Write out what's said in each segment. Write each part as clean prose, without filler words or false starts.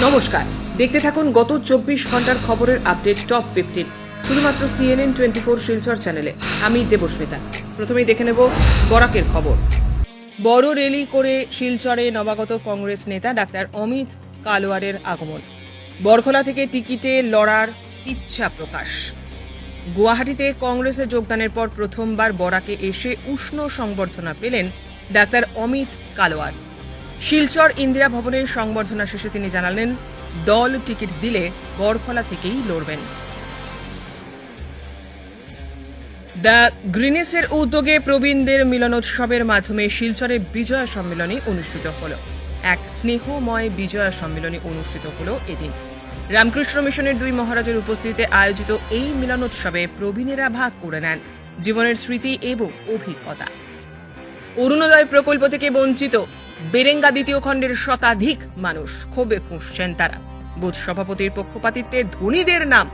নমস্কার, দেখতে থাকুন গত 24 ঘন্টার খবরের আপডেট টপ 15 শুধুমাত্র CNN24 শিলচর চ্যানেলে। আমি দেবস্মিতা। প্রথমেই দেখে নেব বরাকের খবর। বড় র্যালি করে শিলচরে নবাগত কংগ্রেস নেতা ডাক্তার অমিত কালোয়ারের আগমন। বরখলা থেকে টিকিটে লড়ার ইচ্ছা প্রকাশ। গুয়াহাটিতে কংগ্রেসে যোগদানের পর প্রথমবার বরাকে এসে উষ্ণ সংবর্ধনা পেলেন ডাক্তার অমিত কালোয়ার। শিলচর ইন্দিরা ভবনের সংবর্ধনা শেষে তিনি জানালেন, দল টিকিট দিলে বরখলা থেকেই লড়বেন। দ্য গ্রিনেসের উদ্যোগে প্রবীণদের মিলনোৎসবের মাধ্যমে শিলচরে বিজয়া সম্মেলনী অনুষ্ঠিত হল। এক স্নেহময় বিজয়া সম্মেলনী অনুষ্ঠিত হল এদিন। রামকৃষ্ণ মিশনের দুই মহারাজের উপস্থিতিতে আয়োজিত এই মিলনোৎসবে প্রবীণেরা ভাগ করে নেন জীবনের স্মৃতি এবং অভিজ্ঞতা। অরুণোদয় প্রকল্প থেকে বঞ্চিত বেরেঙ্গা দ্বিতীয় খণ্ডের শতাধিক মানুষ ক্ষোভে ফুঁসছেন তারা। বুথ সভাপতির পক্ষপাতিত্বে ধনীদের নাম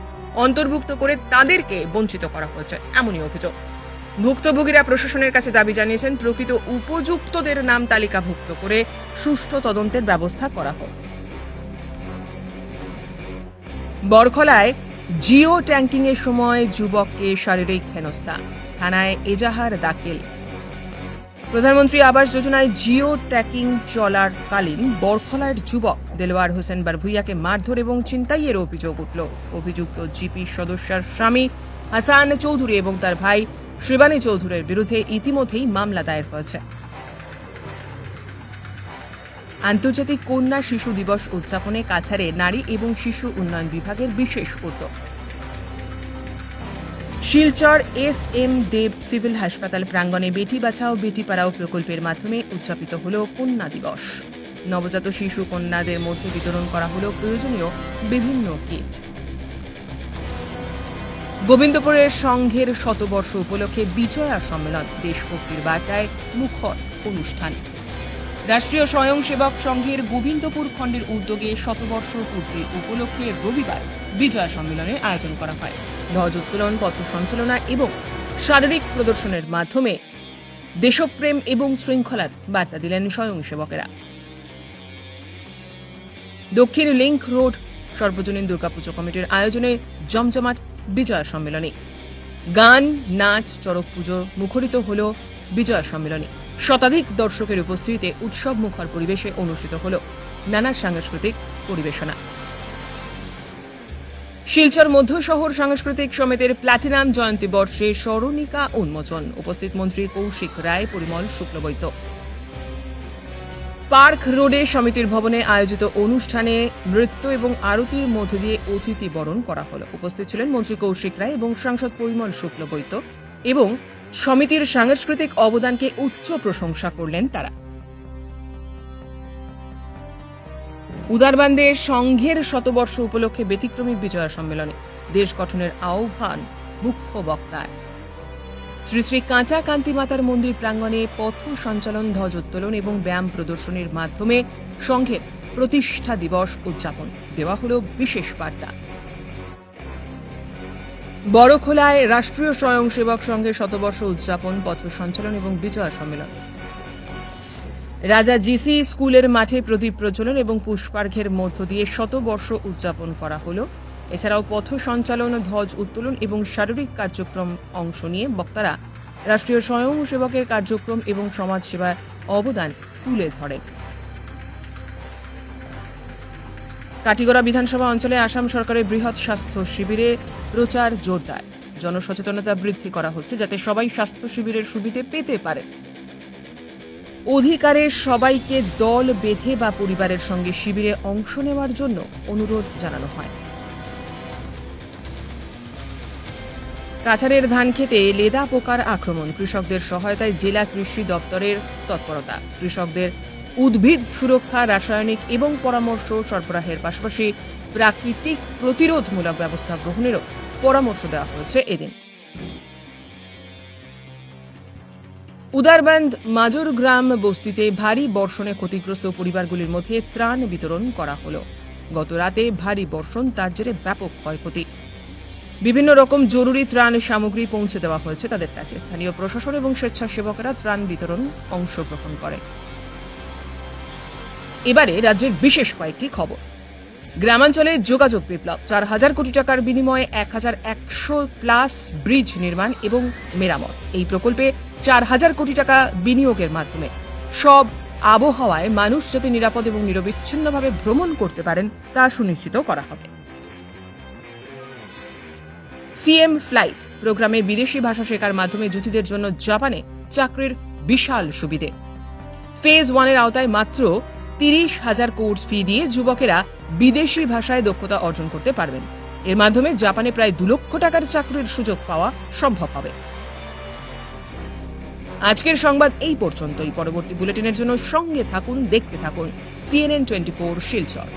অন্তর্ভুক্ত করে তাদেরকে বঞ্চিত করা হয়েছে, এমনই অভিযোগ। ভুক্তভোগীরা প্রশাসনের কাছে দাবি জানিয়েছেন প্রকৃত উপযুক্তদের নাম তালিকাভুক্ত করে সুষ্ঠু তদন্তের ব্যবস্থা করা হোক। বরখলায় জিও ট্যাঙ্কিং এর সময় যুবককে শারীরিক হেনস্থা, থানায় এজাহার দাখিল। প্রধানমন্ত্রী আবাস যোজনায় জিও ট্র্যাকিং চলাকালীন বরখলার যুবক দেলোয়ার হোসেন বারভুইয়াকে মারধর এবং ছিনতাইয়ের অভিযোগ উঠল। অভিযুক্ত জিপি সদস্যের স্বামী হাসান চৌধুরী এবং তার ভাই শিবানী চৌধুরীর বিরুদ্ধে ইতিমধ্যেই মামলা দায়ের হয়েছে। আন্তর্জাতিক কন্যা শিশু দিবস উদযাপনে কাছাড়ে নারী এবং শিশু উন্নয়ন বিভাগের বিশেষ উদ্যোগ। শিলচর এস.এম. দেব সিভিল হাসপাতাল প্রাঙ্গণে বেটি বাঁচাও বেটি পড়াও প্রকল্পের মাধ্যমে উদযাপিত হল কন্যা দিবস। নবজাত শিশু কন্যাদের মধ্যে বিতরণ করা হল প্রয়োজনীয় বিভিন্ন কিট। গোবিন্দপুরের সংঘের শতবর্ষ উপলক্ষে বিজয়া সম্মেলন, দেশভক্তির বার্তায় মুখর অনুষ্ঠান। রাষ্ট্রীয় স্বয়ংসেবক সংঘের গোবিন্দপুর খণ্ডের উদ্যোগে শতবর্ষ পূর্তি উপলক্ষে রবিবার বিজয়া সম্মেলনের আয়োজন করা হয়। ধ্বজ উত্তোলন, পথ সঞ্চালনা এবং শারীরিক প্রদর্শনের মাধ্যমে দেশপ্রেম এবং শৃঙ্খলার বার্তা দিলেন স্বয়ংসেবকেরা। দক্ষিণ লিংক রোড সর্বজনীন দুর্গাপুজো কমিটির আয়োজনে জমজমাট বিজয়া সম্মেলনী। গান, নাচ, চড়ক পুজো মুখরিত হল বিজয়া সম্মেলনী। শতাধিক দর্শকের উপস্থিতিতে উৎসব মুখর পরিবেশে অনুষ্ঠিত হল নানা সাংস্কৃতিক পরিবেশনা। শিলচর মধ্য শহর সাংস্কৃতিক সমিতির প্লাটিনাম জয়ন্তী বর্ষে স্মরণিকা উন্মোচন। উপস্থিত মন্ত্রী কৌশিক রায়, পরিমল শুক্লবৈদ্য। পার্ক রোডে সমিতির ভবনে আয়োজিত অনুষ্ঠানে নৃত্য এবং আরতির মধ্য দিয়ে অতিথি বরণ করা হল। উপস্থিত ছিলেন মন্ত্রী কৌশিক রায় এবং সাংসদ পরিমল শুক্লবৈদ্য এবং সমিতির সাংস্কৃতিক অবদানকে উচ্চ প্রশংসা করলেন তারা। উদারবান্দে সংঘের শতবর্ষ উপলক্ষে ব্যতিক্রমী বিজয়া সম্মেলনে দেশ গঠনের আহ্বান মুখ্য বক্তার। শ্রী শ্রী কাঁচা কান্তি মাতার মন্দির প্রাঙ্গণে পথ সঞ্চালন, ধ্বজ উত্তোলন এবং ব্যায়াম প্রদর্শনীর মাধ্যমে সংঘের প্রতিষ্ঠা দিবস উদযাপন দেওয়া হল বিশেষ বার্তা। বড়খোলায় রাষ্ট্রীয় স্বয়ংসেবক সংঘের শতবর্ষ উদযাপন, পথ সঞ্চালন এবং বিজয়া সম্মেলন। রাজা জিসি স্কুলের মাঠে প্রদীপ প্রজ্বলন এবং পুষ্পার্ঘ্যের মধ্য দিয়ে শতবর্ষ উদযাপন করা হল। এছাড়াও পথ সঞ্চালন, ধ্বজ উত্তোলন এবং শারীরিক কার্যক্রম অংশ নিয়ে বক্তারা রাষ্ট্রীয় স্বয়ংসেবকের কার্যক্রম এবং সমাজসেবার অবদান তুলে ধরেন। কাটিগড়া বিধানসভা অঞ্চলে আসাম সরকারের বৃহৎ স্বাস্থ্য শিবিরে প্রচার জোরদার। জনসচেতনতা বৃদ্ধি করা হচ্ছে যাতে সবাই স্বাস্থ্য শিবিরের সুবিধে পেতে পারে। অধিকারের সবাইকে দল বেঁধে বা পরিবারের সঙ্গে শিবিরে অংশ নেওয়ার জন্য অনুরোধ জানানো হয়। কাছাড়ের ধান খেতে লেদা পোকার আক্রমণ, কৃষকদের সহায়তায় জেলা কৃষি দপ্তরের তৎপরতা। কৃষকদের উদ্ভিদ সুরক্ষা, রাসায়নিক এবং পরামর্শ সরবরাহের পাশাপাশি প্রাকৃতিক প্রতিরোধমূলক ব্যবস্থা গ্রহণেরও পরামর্শ দেওয়া হয়েছে এদিন। উদারবান্দ মাজুর গ্রাম বস্তিতে ভারী বর্ষণে ক্ষতিগ্রস্ত পরিবারগুলির মধ্যে ত্রাণ বিতরণ করা হল। গত রাতে ভারী বর্ষণ, তার জেরে ব্যাপক ক্ষয়ক্ষতি। বিভিন্ন রকম জরুরি ত্রাণ সামগ্রী পৌঁছে দেওয়া হয়েছে তাদের কাছে। স্থানীয় প্রশাসন এবং স্বেচ্ছাসেবকেরা ত্রাণ বিতরণ অংশগ্রহণ করেন। এবারে রাজ্যের বিশেষ কয়েকটি খবর। গ্রামাঞ্চলে যোগাযোগ বিপ্লব, 4,000 কোটি টাকার বিনিময়ে 1,100+ ব্রিজ নির্মাণ এবং মেরামত। এই প্রকল্পে 4,000 কোটি টাকা বিনিয়োগের মাধ্যমে সব আবহাওয়ায় মানুষ যাতে নিরাপদ এবং নিরবিচ্ছিন্নভাবে ভ্রমণ করতে পারেন তা সুনিশ্চিত করা হবে। সিএম ফ্লাইট প্রোগ্রামে বিদেশি ভাষা শেখার মাধ্যমে যুবতীদের জন্য জাপানে চাকরির বিশাল সুবিধে। ফেজ 1-এর আওতায় মাত্র 30,000 কোর্স ফি দিয়ে যুবকেরা বিদেশি ভাষায় দক্ষতা অর্জন করতে পারবেন। এর মাধ্যমে জাপানে প্রায় 2 লক্ষ টাকার চাকরির সুযোগ পাওয়া সম্ভব হবে। আজকের সংবাদ এই পর্যন্তই। পরবর্তী বুলেটিনের জন্য সঙ্গে থাকুন, দেখতে থাকুন CNN24 শিলচর।